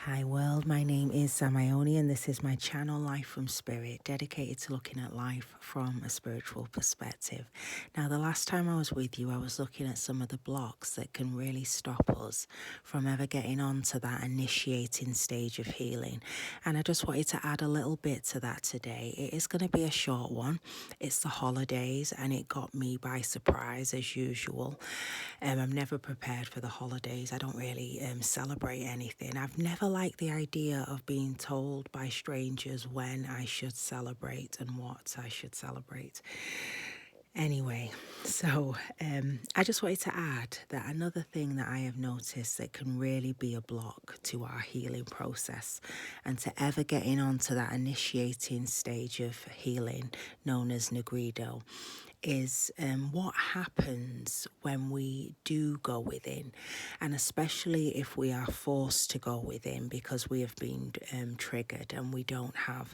Hi world, my name is Zamoyoni and this is my channel Life from Spirit, dedicated to looking at life from a spiritual perspective. Now the last time I was with you, I was looking at some of the blocks that can really stop us from ever getting on to that initiating stage of healing. And I just wanted to add a little bit to that today. It is going to be a short one. It's the holidays and it got me by surprise as usual. I'm never prepared for the holidays. I don't really celebrate anything. I've never liked the idea of being told by strangers when I should celebrate and what I should celebrate. Anyway, so I just wanted to add that another thing that I have noticed that can really be a block to our healing process and to ever getting onto that initiating stage of healing known as Nagrido is what happens when we do go within, and especially if we are forced to go within because we have been triggered and we don't have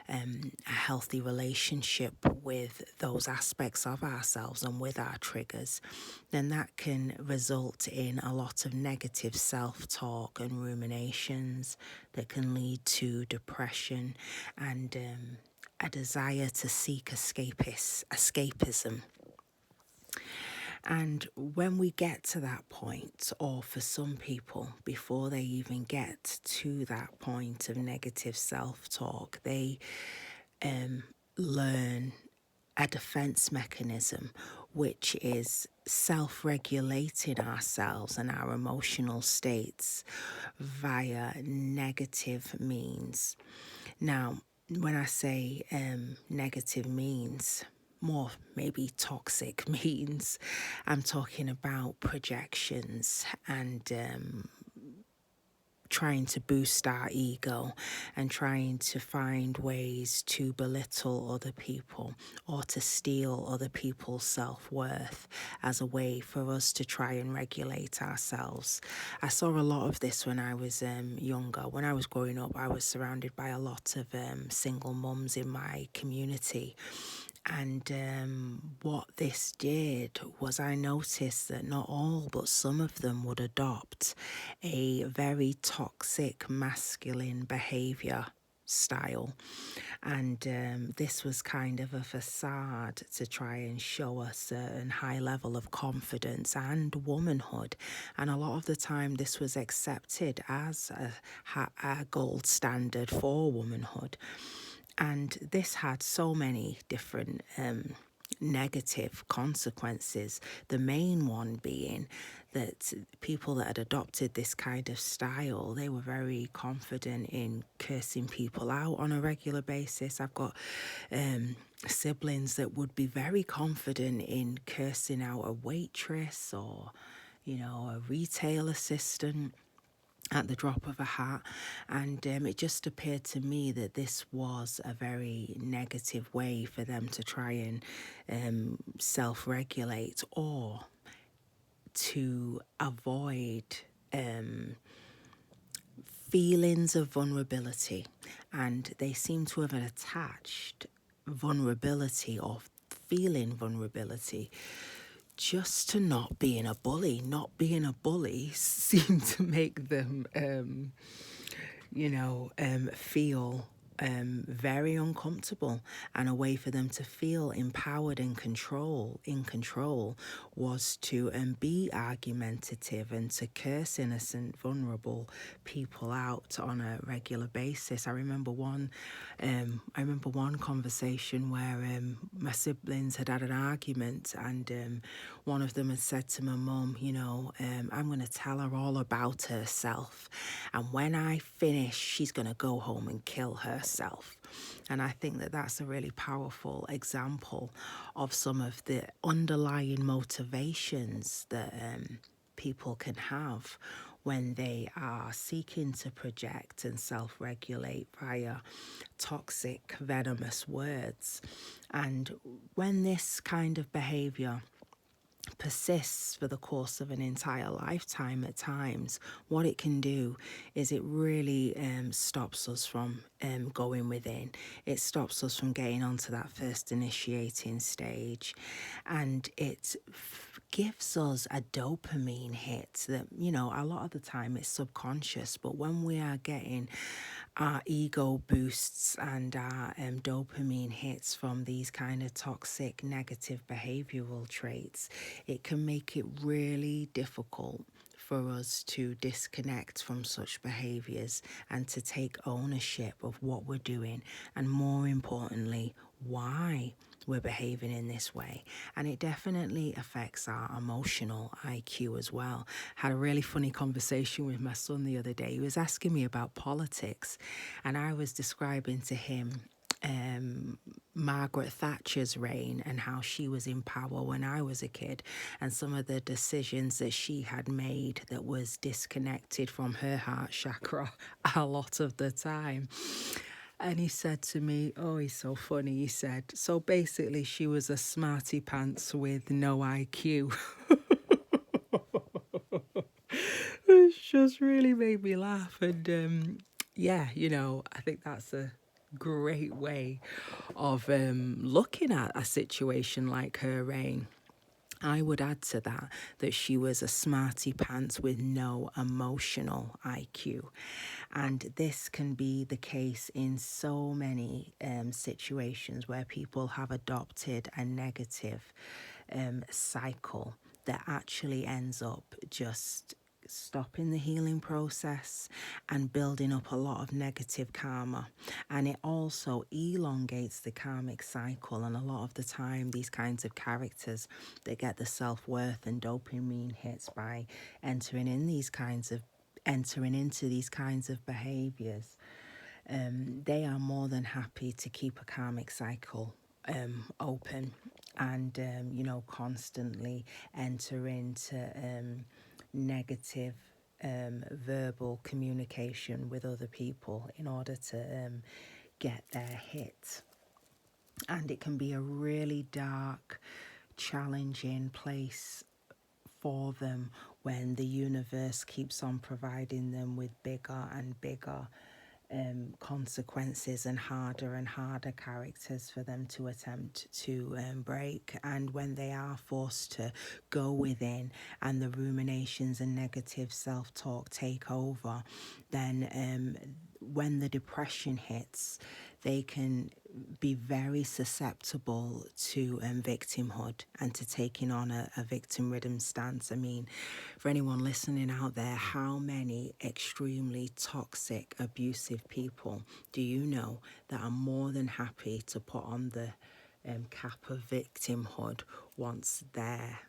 a healthy relationship with those aspects of ourselves and with our triggers, then that can result in a lot of negative self-talk and ruminations that can lead to depression and a desire to seek escapism. And when we get to that point, or for some people, before they even get to that point of negative self talk, they learn a defense mechanism, which is self regulating ourselves and our emotional states via negative means. Now, when I say negative means, more maybe toxic means, I'm talking about projections and trying to boost our ego and trying to find ways to belittle other people or to steal other people's self-worth as a way for us to try and regulate ourselves. I saw a lot of this when I was younger. When I was growing up, I was surrounded by a lot of single mums in my community. And what this did was I noticed that not all, but some of them would adopt a very toxic masculine behavior style. And this was kind of a facade to try and show a certain high level of confidence and womanhood. And a lot of the time, this was accepted as a gold standard for womanhood. And this had so many different negative consequences. The main one being that people that had adopted this kind of style, they were very confident in cursing people out on a regular basis. I've got siblings that would be very confident in cursing out a waitress or, a retail assistant at the drop of a hat. And it just appeared to me that this was a very negative way for them to try and self-regulate or to avoid feelings of vulnerability. And they seem to have attached vulnerability or feeling vulnerability just to not being a bully. Not being a bully seemed to make them, feel very uncomfortable, and a way for them to feel empowered and in control was to be argumentative and to curse innocent, vulnerable people out on a regular basis. I remember one conversation where my siblings had an argument, and one of them had said to my mum, I'm going to tell her all about herself, and when I finish, she's going to go home and kill herself. And I think that that's a really powerful example of some of the underlying motivations that people can have when they are seeking to project and self-regulate via toxic, venomous words. And when this kind of behavior persists for the course of an entire lifetime at times, what it can do is it really stops us from going within. It stops us from getting onto that first initiating stage, and it gives us a dopamine hit that, a lot of the time it's subconscious, but when we are getting our ego boosts and our dopamine hits from these kind of toxic negative behavioral traits, it can make it really difficult for us to disconnect from such behaviors and to take ownership of what we're doing, and more importantly, why we're behaving in this way. And it definitely affects our emotional IQ as well. Had a really funny conversation with my son the other day. He was asking me about politics, and I was describing to him Margaret Thatcher's reign and how she was in power when I was a kid, and some of the decisions that she had made that was disconnected from her heart chakra a lot of the time. And he said to me, oh, he's so funny. He said, so basically she was a smarty pants with no IQ. It just really made me laugh. And yeah, I think that's a great way of looking at a situation like her reign. I would add to that she was a smarty pants with no emotional IQ. And this can be the case in so many situations where people have adopted a negative cycle that actually ends up just stopping the healing process and building up a lot of negative karma. And it also elongates the karmic cycle. And a lot of the time, these kinds of characters that get the self-worth and dopamine hits by entering into these kinds of behaviors, they are more than happy to keep a karmic cycle open, and constantly enter into negative verbal communication with other people in order to get their hit. And it can be a really dark, challenging place for them when the universe keeps on providing them with bigger and bigger consequences and harder characters for them to attempt to break. And when they are forced to go within and the ruminations and negative self-talk take over, then when the depression hits, they can be very susceptible to victimhood and to taking on a victim-ridden stance. I mean, for anyone listening out there, how many extremely toxic, abusive people do you know that are more than happy to put on the cap of victimhood once their,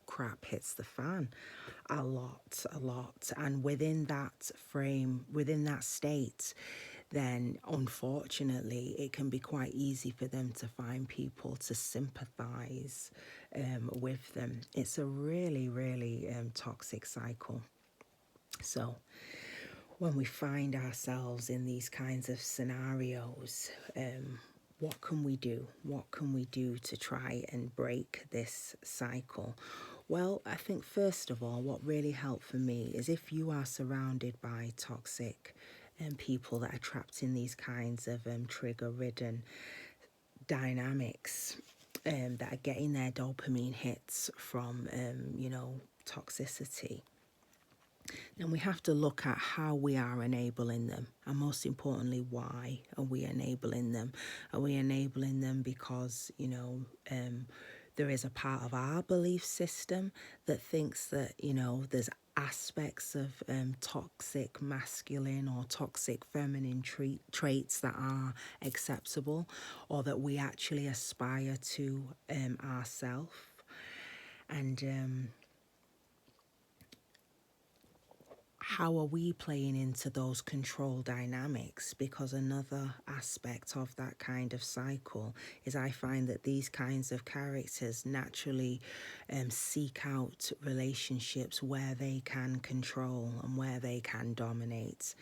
crap hits the fan? A lot. And within that frame, within that state, then unfortunately it can be quite easy for them to find people to sympathize with them. It's a really, really toxic cycle. So when we find ourselves in these kinds of scenarios, what can we do? What can we do to try and break this cycle? Well, I think first of all, what really helped for me is if you are surrounded by toxic people that are trapped in these kinds of trigger-ridden dynamics, that are getting their dopamine hits from, toxicity, then we have to look at how we are enabling them, and most importantly, why are we enabling them? Are we enabling them because, there is a part of our belief system that thinks that, there's aspects of toxic masculine or toxic feminine traits that are acceptable, or that we actually aspire to ourselves? And how are we playing into those control dynamics? Because another aspect of that kind of cycle is I find that these kinds of characters naturally seek out relationships where they can control and where they can dominate.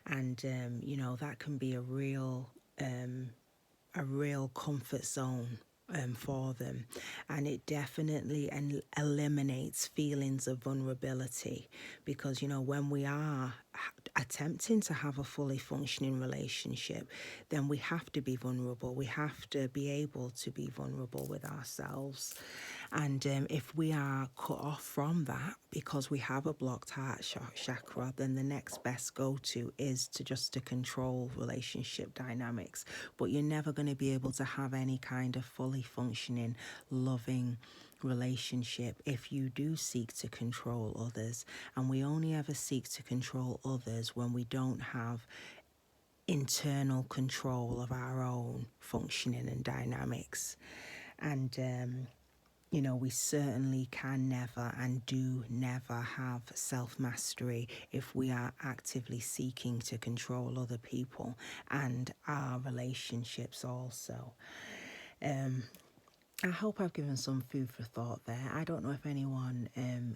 And, that can be a real comfort zone for them, and it definitely eliminates feelings of vulnerability, because when we are attempting to have a fully functioning relationship, then we have to be vulnerable. We have to be able to be vulnerable with ourselves. And if we are cut off from that because we have a blocked heart chakra, then the next best go-to is to control relationship dynamics. But you're never going to be able to have any kind of fully functioning, loving relationship if you do seek to control others. And we only ever seek to control others when we don't have internal control of our own functioning and dynamics. And we certainly can never and do never have self mastery if we are actively seeking to control other people and our relationships also. I hope I've given some food for thought there. I don't know if anyone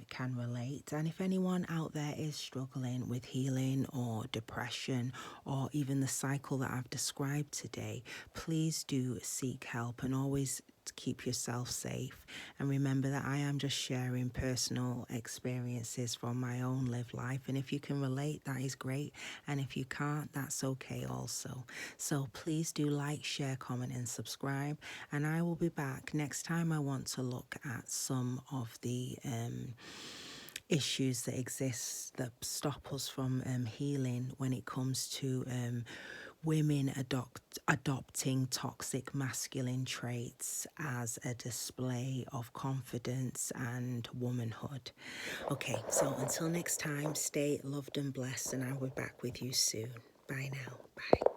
can relate. And if anyone out there is struggling with healing or depression or even the cycle that I've described today, please do seek help, and always keep yourself safe. And remember that I am just sharing personal experiences from my own lived life. And if you can relate, that is great. And if you can't, that's okay also. So please do like, share, comment, and subscribe. And I will be back next time. I want to look at some of the issues that exist that stop us from healing when it comes to women adopting toxic masculine traits as a display of confidence and womanhood. Okay, so until next time, stay loved and blessed, and I will be back with you soon. Bye now. Bye.